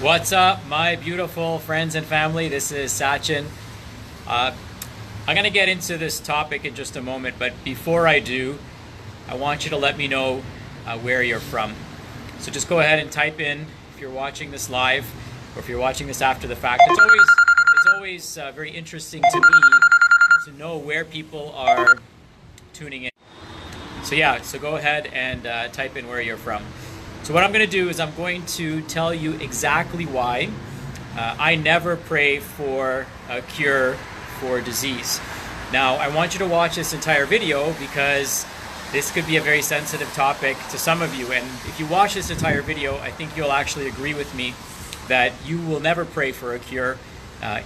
What's up, my beautiful friends and family? This is Sachin. I'm going to get into this topic in just a moment, but before I do, I want you to let me know where you're from. So just go ahead and type in if you're watching this live or if you're watching this after the fact. It's always very interesting to me to know where people are tuning in. So go ahead and type in where you're from. So what I'm going to do is I'm going to tell you exactly why I never pray for a cure for disease. Now, I want you to watch this entire video because this could be a very sensitive topic to some of you. And if you watch this entire video, I think you'll actually agree with me that you will never pray for a cure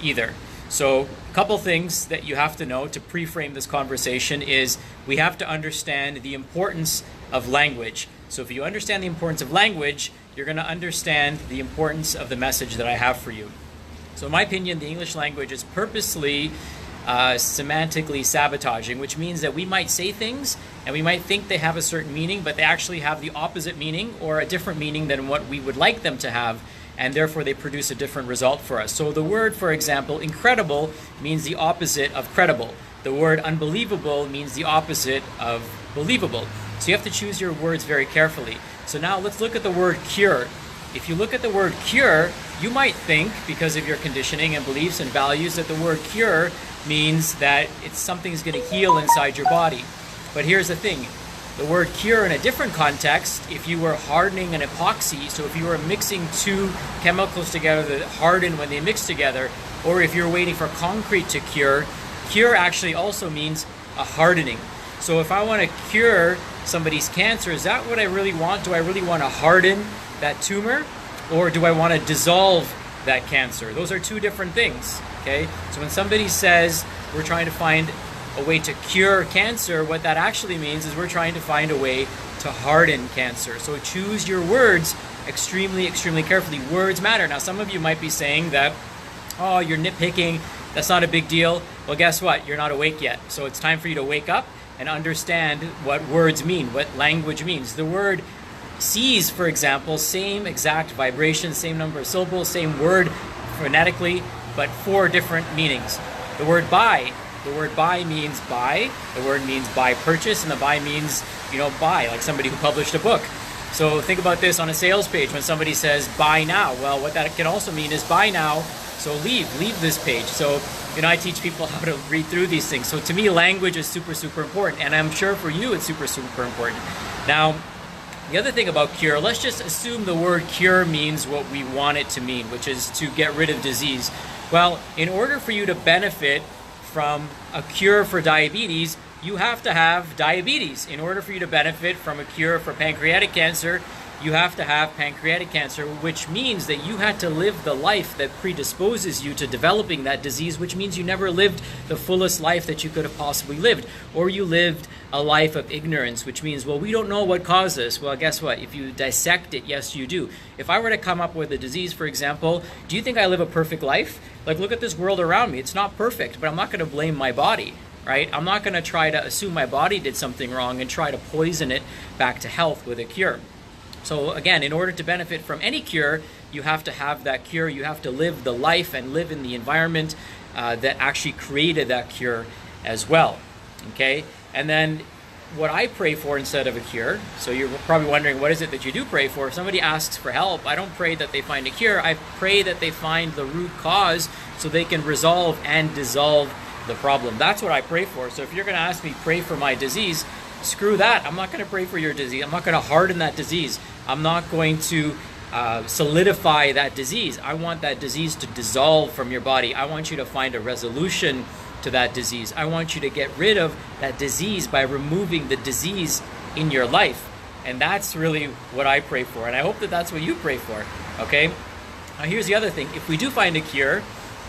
either. So a couple things that you have to know to pre-frame this conversation is we have to understand the importance of language. So if you understand the importance of language, you're going to understand the importance of the message that I have for you. So in my opinion, the English language is purposely semantically sabotaging, which means that we might say things and we might think they have a certain meaning, but they actually have the opposite meaning or a different meaning than what we would like them to have, and therefore they produce a different result for us. So the word, for example, incredible means the opposite of credible. The word unbelievable means the opposite of believable. So you have to choose your words very carefully. So now let's look at the word cure. If you look at the word cure, you might think, because of your conditioning and beliefs and values, that the word cure means that something's going to heal inside your body. But here's the thing. The word cure in a different context, if you were hardening an epoxy, so if you were mixing two chemicals together that harden when they mix together, or if you're waiting for concrete to cure, cure actually also means a hardening. So if I want to cure somebody's cancer, is that what I really want? Do I really want to harden that tumor, or do I want to dissolve that cancer? Those are two different things, okay? So when somebody says we're trying to find a way to cure cancer, what that actually means is we're trying to find a way to harden cancer. So choose your words extremely, extremely carefully. Words matter. Now, some of you might be saying that, oh, you're nitpicking, that's not a big deal. Well, guess what? You're not awake yet. So it's time for you to wake up and understand what words mean, what language means. The word sees, for example, same exact vibration, same number of syllables, same word phonetically, but four different meanings. The word buy means buy, the word means buy purchase, and the buy means, buy, like somebody who published a book. So think about this on a sales page when somebody says buy now. Well, what that can also mean is buy now, so leave this page. So, I teach people how to read through these things. So to me, language is super, super important, and I'm sure for you it's super, super important. Now, the other thing about cure, let's just assume the word cure means what we want it to mean, which is to get rid of disease. Well, in order for you to benefit from a cure for diabetes, you have to have diabetes. In order for you to benefit from a cure for pancreatic cancer, you have to have pancreatic cancer, which means that you had to live the life that predisposes you to developing that disease, which means you never lived the fullest life that you could have possibly lived. Or you lived a life of ignorance, which means, well, we don't know what caused this. Well, guess what? If you dissect it, yes, you do. If I were to come up with a disease, for example, do you think I live a perfect life? Like, look at this world around me. It's not perfect, but I'm not going to blame my body, right? I'm not going to try to assume my body did something wrong and try to poison it back to health with a cure. So again, in order to benefit from any cure, you have to have that cure. You have to live the life and live in the environment that actually created that cure as well. Okay? And then what I pray for instead of a cure, so you're probably wondering, what is it that you do pray for? If somebody asks for help, I don't pray that they find a cure. I pray that they find the root cause so they can resolve and dissolve the problem. That's what I pray for. So if you're going to ask me, pray for my disease, screw that. I'm not going to pray for your disease. I'm not going to harden that disease. I'm not going to solidify that disease. I want that disease to dissolve from your body. I want you to find a resolution to that disease. I want you to get rid of that disease by removing the disease in your life. And that's really what I pray for. And I hope that that's what you pray for. Okay? Now here's the other thing. If we do find a cure,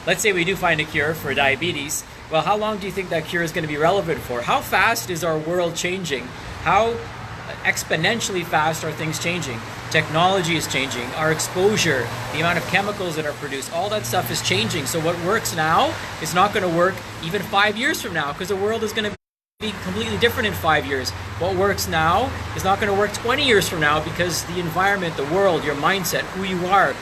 let's say we do find a cure for diabetes, well, how long do you think that cure is going to be relevant for? How fast is our world changing? How exponentially fast are things changing? Technology is changing. Our exposure, the amount of chemicals that are produced, all that stuff is changing. So what works now is not going to work even 5 years from now, because the world is going to be completely different in 5 years. What works now is not going to work 20 years from now, because the environment, the world, your mindset, who you are,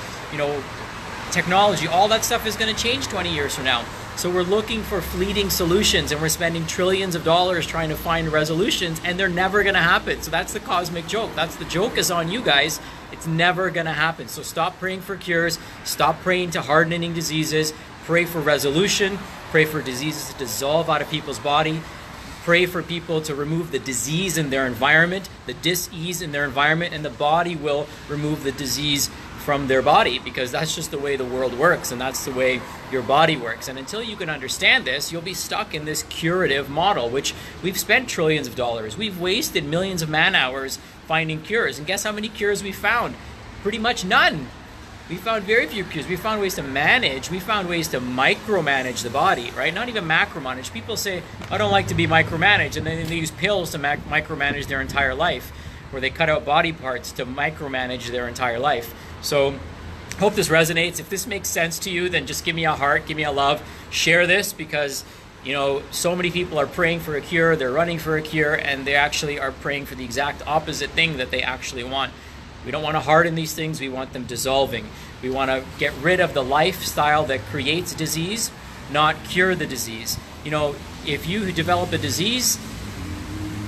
technology, all that stuff is going to change 20 years from now. So we're looking for fleeting solutions, and we're spending trillions of dollars trying to find resolutions, and they're never going to happen. So that's the cosmic joke. That's the joke is on you guys. It's never going to happen. So stop praying for cures. Stop praying to hardening diseases. Pray for resolution. Pray for diseases to dissolve out of people's body. Pray for people to remove the disease in their environment, the dis-ease in their environment, and the body will remove the disease from their body, because that's just the way the world works, and that's the way your body works. And until you can understand this, you'll be stuck in this curative model, which we've spent trillions of dollars. We've wasted millions of man hours finding cures. And guess how many cures we found? Pretty much none. We found very few cures. We found ways to manage. We found ways to micromanage the body, right? Not even macromanage. People say, I don't like to be micromanaged, and then they use pills to micromanage their entire life, where they cut out body parts to micromanage their entire life. So hope this resonates. If this makes sense to you, then just give me a heart, give me a love, share this, because so many people are praying for a cure, they're running for a cure, and they actually are praying for the exact opposite thing that they actually want. We don't want to harden these things, we want them dissolving. We want to get rid of the lifestyle that creates disease, not cure the disease. If you develop a disease,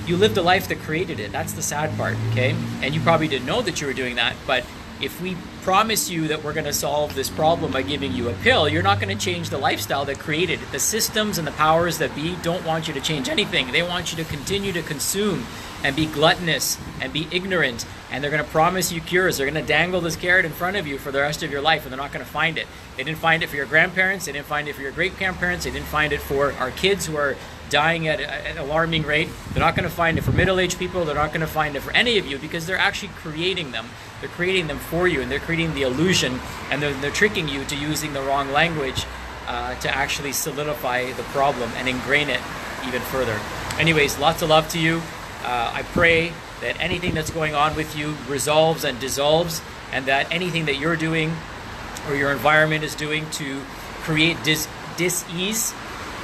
you lived a life that created it. That's the sad part, okay? And you probably didn't know that you were doing that, but if we promise you that we're going to solve this problem by giving you a pill, you're not going to change the lifestyle that created it. The systems and the powers that be don't want you to change anything. They want you to continue to consume and be gluttonous and be ignorant, and they're going to promise you cures. They're going to dangle this carrot in front of you for the rest of your life, and they're not going to find it. They didn't find it for your grandparents. They didn't find it for your great-grandparents. They didn't find it for our kids who are dying at an alarming rate. They're not going to find it for middle-aged people. They're not going to find it for any of you, because they're actually creating them. They're creating them for you, and they're creating the illusion, and they're tricking you to using the wrong language to actually solidify the problem and ingrain it even further. Anyways, lots of love to you. I pray that anything that's going on with you resolves and dissolves, and that anything that you're doing or your environment is doing to create dis-ease,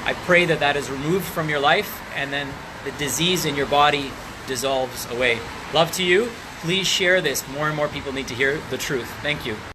I pray that that is removed from your life, and then the disease in your body dissolves away. Love to you. Please share this. More and more people need to hear the truth. Thank you.